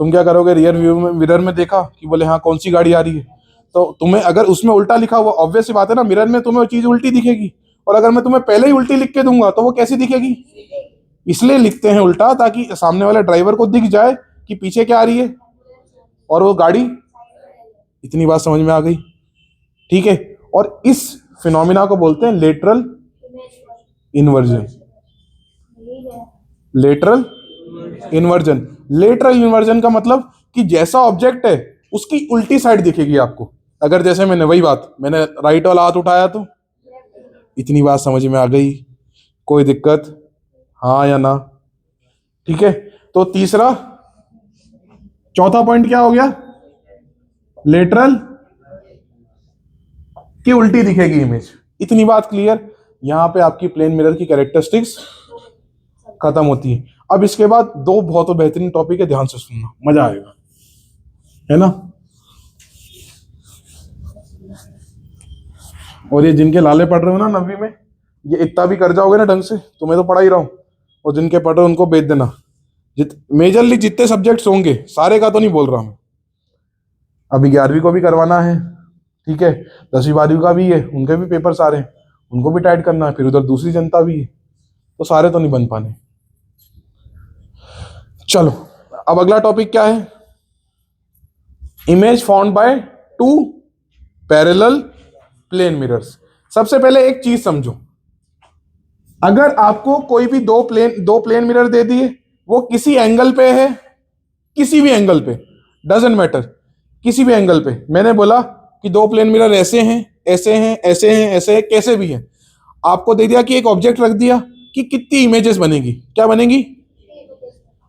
तुम क्या करोगे, रियर व्यू में मिरर में देखा कि बोले हाँ कौन सी गाड़ी आ रही है, तो तुम्हें अगर उसमें उल्टा लिखा हुआ, ऑब्वियस सी बात है ना, मिरर में तुम्हें वो चीज उल्टी दिखेगी। और अगर मैं तुम्हें पहले ही उल्टी लिख के दूंगा तो वो कैसी दिखेगी? इसलिए लिखते हैं उल्टा, ताकि सामने वाले ड्राइवर को दिख जाए कि पीछे क्या आ रही है और वो गाड़ी। इतनी बात समझ में आ गई? ठीक है। और इस फिनोमिना को बोलते हैं lateral inversion. Lateral inversion. Lateral inversion का मतलब कि जैसा ऑब्जेक्ट है उसकी उल्टी साइड दिखेगी आपको। अगर जैसे मैंने राइट वाला हाथ उठाया तो इतनी बात समझ में आ गई? कोई दिक्कत? हाँ या ना? ठीक है। तो चौथा पॉइंट क्या हो गया? लेटरल की उल्टी दिखेगी इमेज। इतनी बात क्लियर? यहां पे आपकी प्लेन मिरर की कैरेक्टरिस्टिक्स खत्म होती है। अब इसके बाद दो बहुत बेहतरीन टॉपिक है, ध्यान से सुनना, मजा आएगा, है ना। और ये जिनके लाले पढ़ रहे हो ना 9वीं में, ये इतना भी कर जाओगे ना ढंग से, तो मैं तो पढ़ा ही रहा हूं, और जिनके पढ़ रहे हो उनको भेज देना। मेजरली जितने सब्जेक्ट्स होंगे, सारे का तो नहीं बोल रहा मैं, अभी 11वीं को भी करवाना है, ठीक है, 10वीं 12वीं का भी है, उनके भी पेपर सारे हैं, उनको भी टाइट करना है, फिर उधर दूसरी जनता भी है, तो सारे तो नहीं बन पाने। चलो, अब अगला टॉपिक क्या है? Image found by 2 parallel plane mirrors. सबसे पहले एक चीज समझो, अगर आपको कोई भी दो प्लेन मिरर दे दिए, वो किसी एंगल पे है, किसी भी एंगल पे, डजंट मैटर, किसी भी एंगल पे, मैंने बोला कि दो प्लेन मिरर ऐसे हैं, ऐसे हैं, ऐसे हैं, ऐसे हैं, कैसे भी हैं, आपको दे दिया कि एक ऑब्जेक्ट रख दिया कि कितनी इमेजेस बनेगी, क्या बनेगी?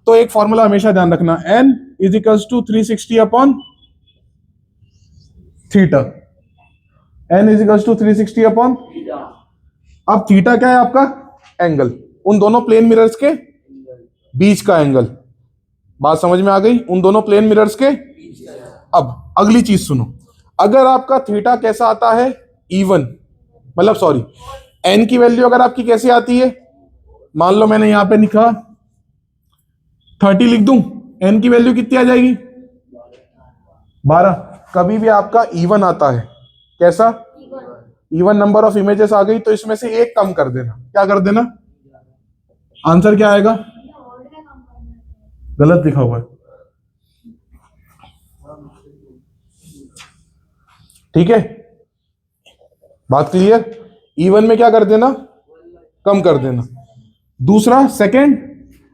तो एक फॉर्मूला हमेशा ध्यान रखना, n = 360/थीटा। n = 360/। अब थीटा क्या है आपका? एंगल, उन दोनों प्लेन मिरर्स के बीच का एंगल। बात समझ में आ गई? उन दोनों प्लेन मिरर्स के। अब अगली चीज सुनो, अगर आपका थीटा कैसा आता है? इवन, मतलब सॉरी, n की वैल्यू अगर आपकी कैसी आती है, मान लो मैंने यहां पे लिखा 30 लिख दूं, n की वैल्यू कितनी आ जाएगी? 12। कभी भी आपका इवन आता है, कैसा? इवन नंबर ऑफ इमेजेस आ गई, तो इसमें से एक कम कर देना। क्या कर देना? आंसर क्या आएगा? गलत लिखा हुआ है, ठीक है, बात क्लियर? इवन में क्या कर देना? कम कर देना। दूसरा, सेकंड,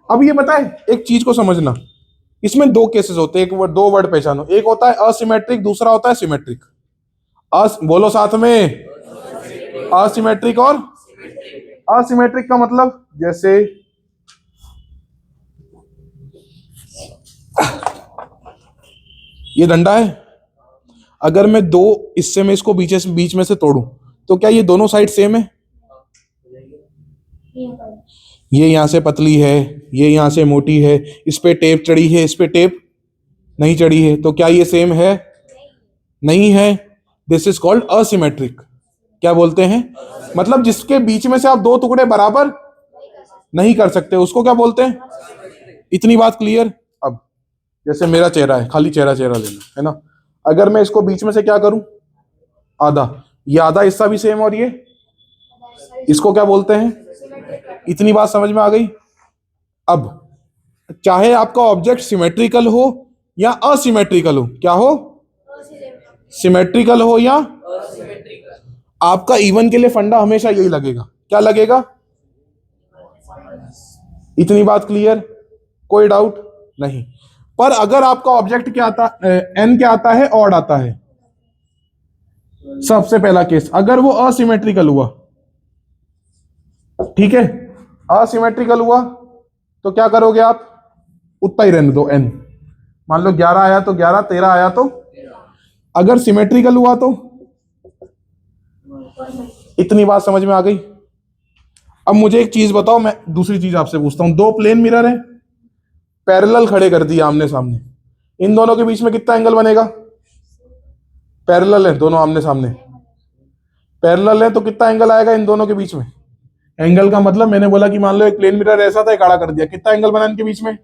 अब ये बताए, एक चीज को समझना, इसमें दो केसेस होते हैं, दो वर्ड पहचानो, एक होता है असिमेट्रिक, दूसरा होता है सिमेट्रिक। बोलो साथ में, असिमेट्रिक और असिमेट्रिक का मतलब, जैसे ये डंडा है, अगर मैं दो हिस्से में इसको बीच में से तोड़ूं, तो क्या ये दोनों साइड सेम है? ये यहां से पतली है, ये यहां से मोटी है, इस पे टेप चढ़ी है, इस पे टेप नहीं चढ़ी है, तो क्या ये सेम है? नहीं है। This is called asymmetric. क्या बोलते हैं? मतलब जिसके बीच में से आप दो टुकड़े बराबर नहीं कर सकते, उसको क्या बोलते हैं? इतनी बात क्लियर? अब जैसे मेरा चेहरा है, खाली चेहरा चेहरा लेना है ना, अगर मैं इसको बीच में से क्या करूं, आधा, ये आधा हिस्सा भी सेम, और ये, इसको क्या बोलते हैं? इतनी बात समझ में आ गई? अब चाहे आपका ऑब्जेक्ट सिमेट्रिकल हो या असिमेट्रिकल हो, क्या हो? सिमेट्रिकल हो या, आपका इवन के लिए फंडा हमेशा यही लगेगा, क्या लगेगा? इतनी बात क्लियर? कोई डाउट नहीं। पर अगर आपका ऑब्जेक्ट क्या आता, एन क्या आता है? ऑड आता है। सबसे पहला केस, अगर वो असिमेट्रिकल हुआ, ठीक है, असिमेट्रिकल हुआ, तो क्या करोगे आप? उतना ही रहने दो, एन, मान लो 11 आया तो 11, 13 आया तो, अगर सिमेट्रिकल हुआ तो, इतनी बात समझ में आ गई? अब मुझे एक चीज बताओ, मैं दूसरी चीज आपसे पूछता हूं, दो प्लेन मिरर है, पैरेलल खड़े कर दिए आमने सामने, इन दोनों के बीच में कितना एंगल बनेगा? पैरेलल है दोनों, आमने सामने पैरेलल है, तो कितना एंगल आएगा इन दोनों के बीच में? एंगल का मतलब, मैंने बोला कि मान लो एक प्लेन मिरर ऐसा था, एक आड़ा कर दिया, कितना एंगल बना इनके बीच में?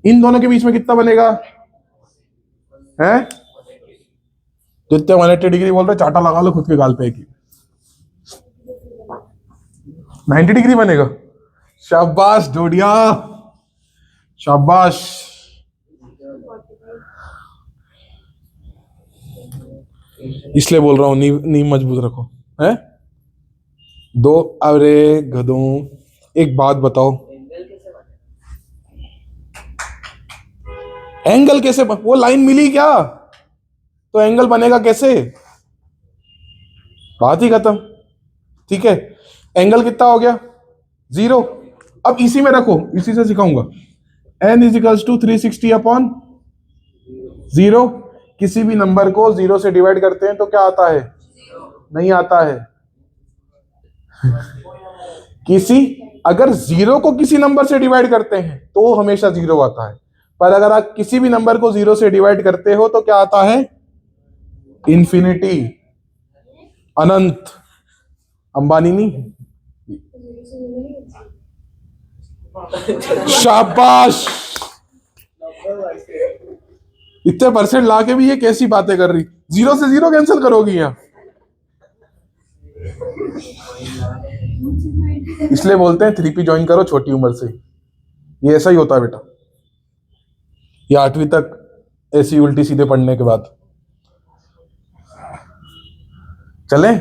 इन दोनों के बीच में कितना बनेगा? है? जितने 180 डिग्री बोल रहे चाटा लगा लो खुद के गाल पे एक ही। 90 डिग्री बनेगा। शाबाश जोड़िया, शाबाश। इसलिए बोल रहा हूँ नींव मजबूत रखो है। दो, अरे गधों, एक बात बताओ, एंगल कैसे वो लाइन मिली क्या, तो एंगल बनेगा कैसे, बात ही खत्म। ठीक है, एंगल कितना हो गया 0। अब इसी में रखो, इसी से सिखाऊंगा। n equals to 360 upon 0। किसी भी नंबर को 0 से डिवाइड करते हैं तो क्या आता है, नहीं आता है। अगर 0 को किसी नंबर से डिवाइड करते हैं तो हमेशा 0 आता है, पर अगर आप किसी भी नंबर को 0 से डिवाइड करते हो तो क्या आता है, इंफिनिटी, अनंत। अंबानी नहीं। शाबाश। इतने परसेंट लाके भी ये कैसी बातें कर रही, 0 से 0 कैंसिल करोगी यहाँ। इसलिए बोलते हैं 3P ज्वाइन करो छोटी उम्र से, ये ऐसा ही होता है बेटा। ये 8वीं तक ऐसी उल्टी सीधे पढ़ने के बाद। चले,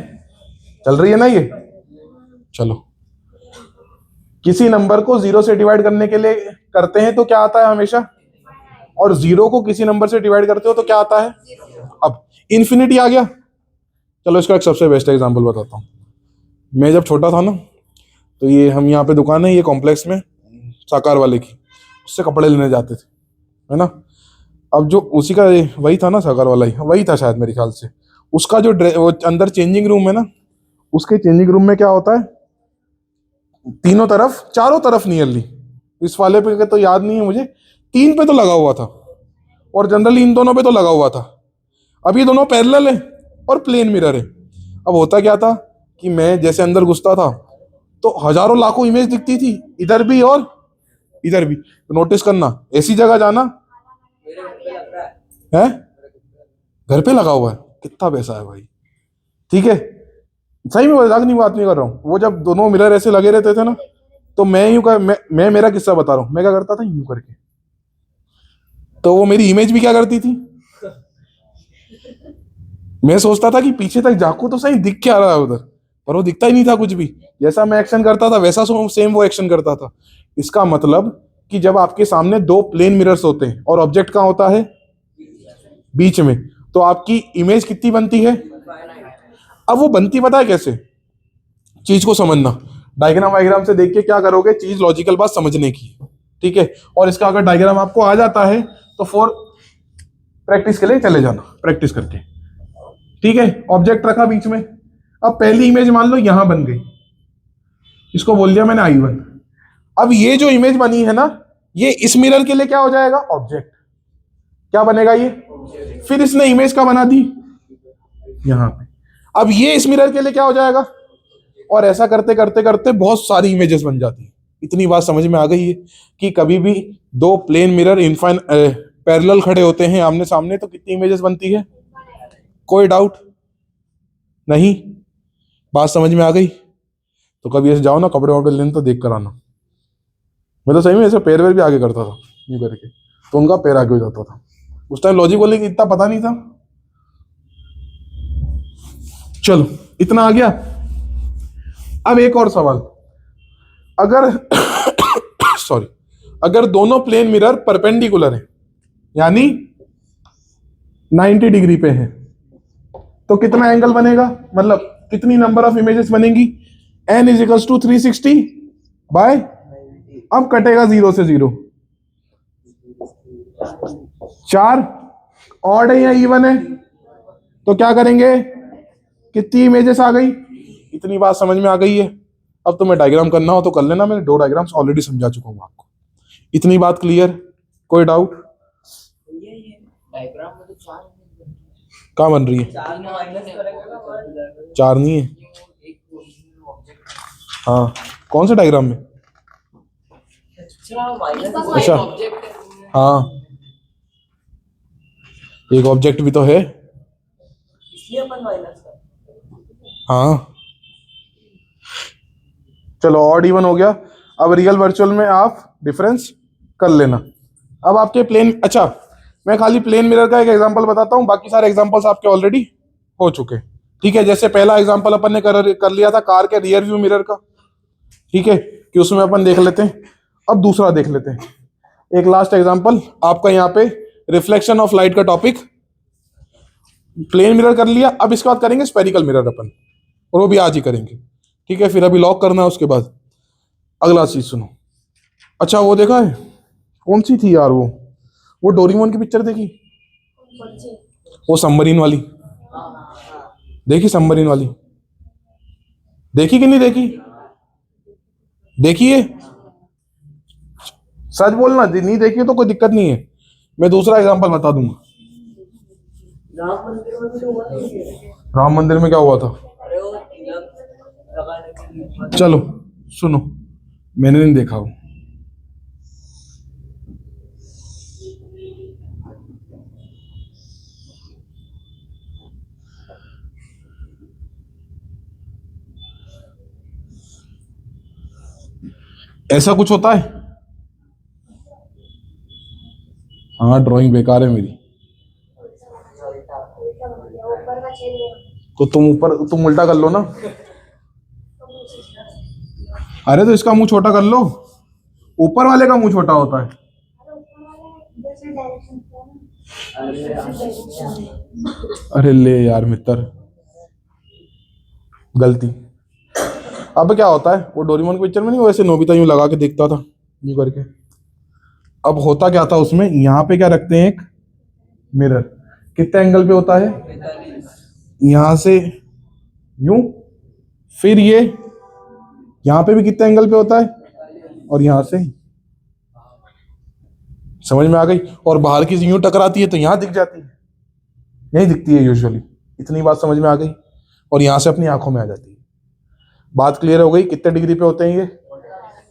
चल रही है ना ये, चलो। किसी नंबर को 0 से डिवाइड करने के लिए करते हैं तो क्या आता है हमेशा, और 0 को किसी नंबर से डिवाइड करते हो तो क्या आता है। अब इंफिनिटी आ गया। चलो इसका एक सबसे बेस्ट एग्जांपल बताता हूँ। मैं जब छोटा था ना, तो ये हम यहाँ पे दुकान है ये कॉम्प्लेक्स में साकार वाले की, उससे कपड़े लेने जाते थे, है ना। अब जो उसी का वही था ना, साकार वाला ही वही था शायद मेरे ख्याल से। उसका जो वो अंदर चेंजिंग रूम है ना, उसके चेंजिंग रूम में क्या होता है, तीनों तरफ, चारों तरफ नियरली, इस वाले पे तो याद नहीं है मुझे, 3 पे तो लगा हुआ था, और जनरली इन दोनों पे तो लगा हुआ था। अब ये दोनों पैरेलल है और प्लेन मिरर है। अब होता क्या था कि मैं जैसे अंदर घुसता था तो हजारों लाखों इमेज दिखती थी, इधर भी और इधर भी। तो नोटिस करना, ऐसी जगह जाना है, घर पे लगा हुआ है, कितना पैसा है भाई। ठीक है, सही में मजाक नहीं, बात नहीं कर रहा हूँ। वो जब दोनों मिरर ऐसे लगे रहते थे ना, तो मैं यूं कर, मैं मेरा किस्सा बता रहा हूँ, मैं क्या करता था यूं करके, तो वो मेरी इमेज भी क्या करती थी, मैं सोचता था कि पीछे तक झांकू तो सही दिख क्या रहा है उधर, पर वो दिखता ही नहीं था कुछ भी। जैसा मैं एक्शन करता था वैसा सेम वो एक्शन करता था। इसका मतलब कि जब आपके सामने 2 प्लेन मिरर्स होते हैं और ऑब्जेक्ट कहाँ होता है, बीच में, तो आपकी इमेज कितनी बनती है। अब वो बनती पता है कैसे, चीज को समझना, डायग्राम वायग्राम से देख के क्या करोगे, चीज लॉजिकल बात समझने की। ठीक है, और इसका अगर डायग्राम आपको आ जाता है तो फॉर प्रैक्टिस के लिए चले जाना, प्रैक्टिस करके। ठीक है, ऑब्जेक्ट रखा बीच में। अब पहली इमेज मान लो यहां बन गई, इसको बोल दिया मैंने I1। अब ये जो इमेज बनी है ना, ये इस मिरर के लिए क्या हो जाएगा, ऑब्जेक्ट। क्या बनेगा ये, फिर इसने इमेज का बना दी यहां पे, अब ये इस मिरर के लिए क्या हो जाएगा, और ऐसा करते करते करते बहुत सारी इमेजेस बन जाती है। इतनी बात समझ में आ गई है कि कभी भी 2 प्लेन मिरर पैरेलल खड़े होते हैं आमने सामने तो कितनी इमेजेस बनती है, कोई डाउट नहीं, बात समझ में आ गई। तो कभी ऐसे जाओ ना कपड़े वपड़े लेने तो देख कर आना। मैं तो सही में ऐसे पैर वैर भी आगे करता था यूं करके, तो उनका पैर आगे हो जाता था। उस टाइम लॉजिक बोले कि इतना पता नहीं था। चलो इतना आ गया। अब एक और सवाल, अगर सॉरी, अगर दोनों प्लेन मिरर परपेंडिकुलर है, यानी 90 डिग्री पे है, तो कितना एंगल बनेगा, मतलब कितनी नंबर ऑफ इमेजेस बनेंगी, n इजिकल्स टू 360 बाय, अब कटेगा 0 से 0, 4 ऑड है या इवन है, तो क्या करेंगे, कितनी इमेजेस आ गई, इतनी बात समझ में आ गई है। अब तुम्हें डायग्राम करना हो तो कर लेना, मैंने 2 डायग्राम्स ऑलरेडी समझा चुका हूं आपको। इतनी बात क्लियर, कोई डाउट। डायग्राम में तो 4 कहाँ बन रही है, 4 नहीं है। हाँ, कौन से डायग्राम में, अच्छा हाँ, एक ऑब्जेक्ट भी तो है, इसलिए अपन माइनस कर। हाँ चलो, ऑड इवन हो गया। अब रियल वर्चुअल में आप डिफरेंस कर लेना। अब आपके प्लेन, अच्छा मैं खाली प्लेन मिरर का एक एग्जांपल बताता हूँ, बाकी सारे एग्जांपल्स आपके ऑलरेडी हो चुके। ठीक है, जैसे पहला एग्जांपल अपन ने कर लिया था कार के रियर व्यू मिरर का। ठीक है, कि उसमें अपन देख लेते हैं। अब दूसरा देख लेते हैं, एक लास्ट एग्जांपल आपका यहाँ पे रिफ्लेक्शन ऑफ लाइट का टॉपिक। प्लेन मिरर कर लिया, अब इसके बाद करेंगे स्पेरिकल मिरर अपन, और वो भी आज ही करेंगे। ठीक है, फिर अभी लॉक करना है, उसके बाद अगला चीज सुनो। अच्छा वो देखा है, कौन सी थी यार वो डोरेमोन की पिक्चर देखी? कौन सी? वो सबमरीन वाली देखी? सबमरीन वाली देखी कि नहीं देखी? देखिए, सच बोलना, नहीं देखी तो कोई दिक्कत नहीं है, मैं दूसरा एग्जांपल बता दूंगा। राम मंदिर में भी तो हुआ नहीं है। राम मंदिर में क्या हुआ था? अरे वो तिलक लगाने के लिए। चलो सुनो, मैंने नहीं देखा वो। ऐसा कुछ होता है? हाँ, ड्राइंग बेकार है मेरी। ऊपर का छेद है। तो तुम उल्टा कर लो ना। अरे तो इसका मुंह छोटा कर लो, ऊपर वाले का मुंह छोटा होता है। अरे ऊपर वाला इधर से डायरेक्शन क्या है? अरे ले यार मित्र, गलती। अब क्या होता है, वो डोरेमोन की पिक्चर में नहीं, वैसे नोबिता यूं लगा के देखता था यूं करके। अब होता क्या था उसमें, यहाँ पे क्या रखते हैं, एक मिरर, कितने एंगल पे होता है? 45। यहाँ से यूं, फिर ये यहाँ पे भी कितने एंगल पे होता है, और यहाँ से, समझ में आ गई? और बाहर की यूं टकराती है तो यहाँ दिख जाती है, यही दिखती है यूजुअली। इतनी बात समझ में आ गई, और यहाँ से अपनी आंखों में आ जाती है। बात क्लियर हो गई? कितने डिग्री पे होते हैं ये?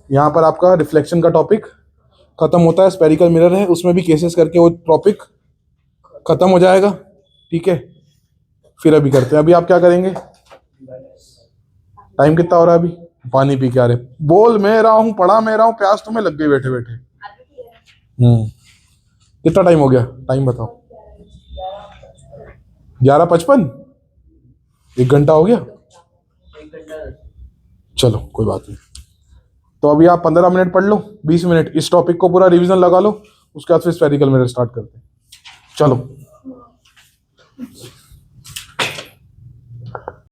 यहाँ पर आपका रिफ्लेक्शन का टॉपिक खत्म होता है। स्पेरिकल मिरर है, उसमें भी केसेस करके वो टॉपिक खत्म हो जाएगा। ठीक है, फिर अभी करते हैं। अभी आप क्या करेंगे? टाइम कितना हो रहा है अभी? पानी पी के आ रहे। बोल मैं रहा हूँ, पढ़ा मैं रहा हूँ, प्यास तुम्हें लग गई बैठे बैठे। कितना टाइम हो गया? टाइम बताओ। 11:55, 1 घंटा हो गया। 1 घंटा। चलो कोई बात नहीं। तो अभी आप 15 मिनट पढ़ लो, 20 मिनट इस टॉपिक को पूरा रिवीजन लगा लो, उसके बाद फिर स्फेरिकल मिरर स्टार्ट करते हैं। चलो।